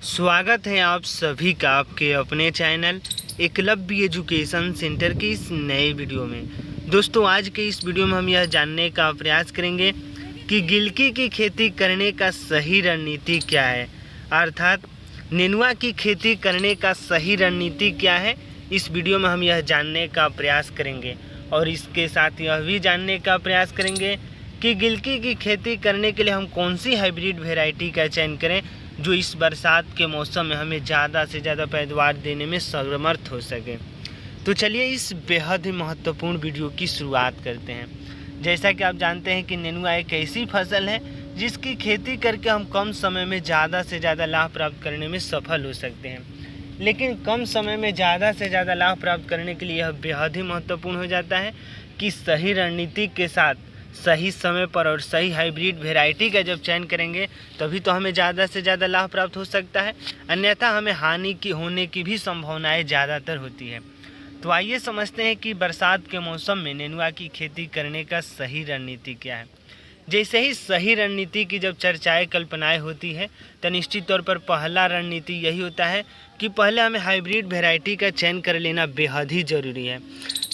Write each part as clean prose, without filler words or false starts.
स्वागत है आप सभी का आपके अपने चैनल एकलव्य एजुकेशन सेंटर की इस नए वीडियो में। दोस्तों, आज के इस वीडियो में हम यह जानने का प्रयास करेंगे कि गिलकी की खेती करने का सही रणनीति क्या है, अर्थात नेनुआ की खेती करने का सही रणनीति क्या है। इस वीडियो में हम यह जानने का प्रयास करेंगे और इसके साथ यह भी जानने का प्रयास करेंगे कि गिलकी की खेती करने के लिए हम कौन सी हाइब्रिड वैरायटी का चयन करें जो इस बरसात के मौसम में हमें ज़्यादा से ज़्यादा पैदावार देने में समर्थ हो सके। तो चलिए इस बेहद ही महत्वपूर्ण वीडियो की शुरुआत करते हैं। जैसा कि आप जानते हैं कि नेनुआ एक ऐसी फसल है जिसकी खेती करके हम कम समय में ज़्यादा से ज़्यादा लाभ प्राप्त करने में सफल हो सकते हैं। लेकिन कम समय में ज़्यादा से ज़्यादा लाभ प्राप्त करने के लिए यह बेहद ही महत्वपूर्ण हो जाता है कि सही रणनीति के साथ सही समय पर और सही हाइब्रिड वैरायटी का जब चयन करेंगे तभी तो हमें ज़्यादा से ज़्यादा लाभ प्राप्त हो सकता है, अन्यथा हमें हानि की होने की भी संभावनाएं ज़्यादातर होती है। तो आइए समझते हैं कि बरसात के मौसम में नेनुआ की खेती करने का सही रणनीति क्या है। जैसे ही सही रणनीति की जब चर्चाएं कल्पनाएं होती है तो निश्चित तौर पर पहला रणनीति यही होता है कि पहले हमें हाइब्रिड वैरायटी का चयन कर लेना बेहद ही ज़रूरी है।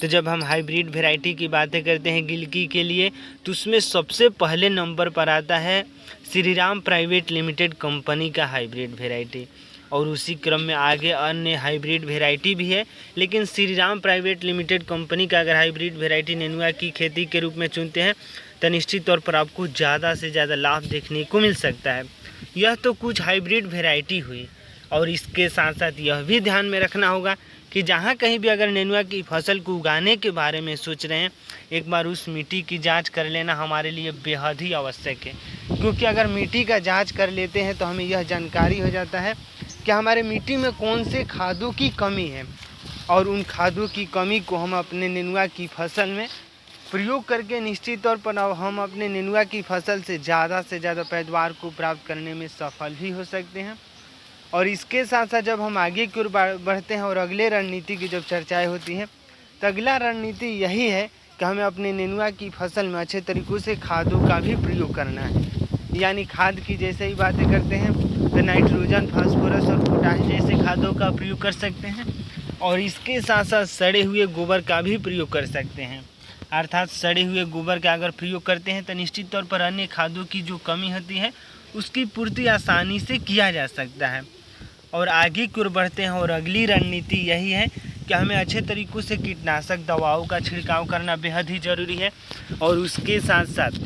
तो जब हम हाइब्रिड वैरायटी की बातें करते हैं गिलकी के लिए, तो उसमें सबसे पहले नंबर पर आता है श्रीराम प्राइवेट लिमिटेड कंपनी का हाइब्रिड वैरायटी, और उसी क्रम में आगे अन्य हाइब्रिड वैरायटी भी है। लेकिन श्रीराम प्राइवेट लिमिटेड कंपनी का अगर हाइब्रिड वैरायटी नेनुआ की खेती के रूप में चुनते हैं तो निश्चित तौर पर आपको ज़्यादा से ज़्यादा लाभ देखने को मिल सकता है। यह तो कुछ हाइब्रिड वैरायटी हुई, और इसके साथ साथ यह भी ध्यान में रखना होगा कि जहाँ कहीं भी अगर नेनुआ की फसल को उगाने के बारे में सोच रहे हैं, एक बार उस मिट्टी की जांच कर लेना हमारे लिए बेहद ही आवश्यक है। क्योंकि अगर मिट्टी का जांच कर लेते हैं तो हमें यह जानकारी हो जाता है कि हमारे मिट्टी में कौन से खादों की कमी है, और उन खादों की कमी को हम अपने नेनुआ की फसल में प्रयोग करके निश्चित तौर पर हम अपने नेनुआ की फसल से ज़्यादा पैदावार को प्राप्त करने में सफल भी हो सकते हैं। और इसके साथ साथ जब हम आगे की ओर बढ़ते हैं और अगले रणनीति की जब चर्चाएं होती हैं तो अगला रणनीति यही है कि हमें अपने नेनुआ की फसल में अच्छे तरीक़ों से खादों का भी प्रयोग करना है। यानी खाद की जैसे ही बातें करते हैं तो नाइट्रोजन, फास्फोरस और पोटाश जैसे खादों का प्रयोग कर सकते हैं, और इसके साथ साथ सड़े हुए गोबर का भी प्रयोग कर सकते हैं। अर्थात सड़े हुए गोबर का अगर प्रयोग करते हैं तो निश्चित तौर पर अन्य खादों की जो कमी होती है उसकी पूर्ति आसानी से किया जा सकता है। और आगे की ओर बढ़ते हैं और अगली रणनीति यही है कि हमें अच्छे तरीक़ों से कीटनाशक दवाओं का छिड़काव करना बेहद ही ज़रूरी है। और उसके साथ साथ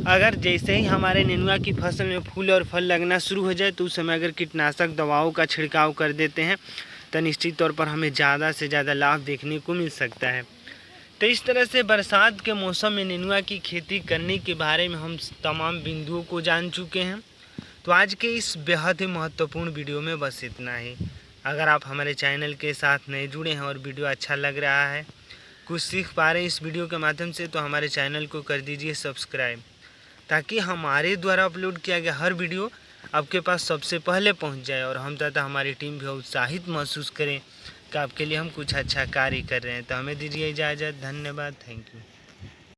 अगर जैसे ही हमारे नेनुआ की फसल में फूल और फल लगना शुरू हो जाए तो उस समय अगर कीटनाशक दवाओं का छिड़काव कर देते हैं तो निश्चित तौर पर हमें ज़्यादा से ज़्यादा लाभ देखने को मिल सकता है। तो इस तरह से बरसात के मौसम में नेनुआ की खेती करने के बारे में हम तमाम बिंदुओं को जान चुके हैं। तो आज के इस बेहद ही महत्वपूर्ण वीडियो में बस इतना ही। अगर आप हमारे चैनल के साथ नए जुड़े हैं और वीडियो अच्छा लग रहा है, कुछ सीख पा रहे हैं इस वीडियो के माध्यम से, तो हमारे चैनल को कर दीजिए सब्सक्राइब, ताकि हमारे द्वारा अपलोड किया गया हर वीडियो आपके पास सबसे पहले पहुंच जाए और हम तथा हमारी टीम भी उत्साहित महसूस करें कि आपके लिए हम कुछ अच्छा कार्य कर रहे हैं। तो हमें दीजिए इजाज़त। धन्यवाद। Thank you.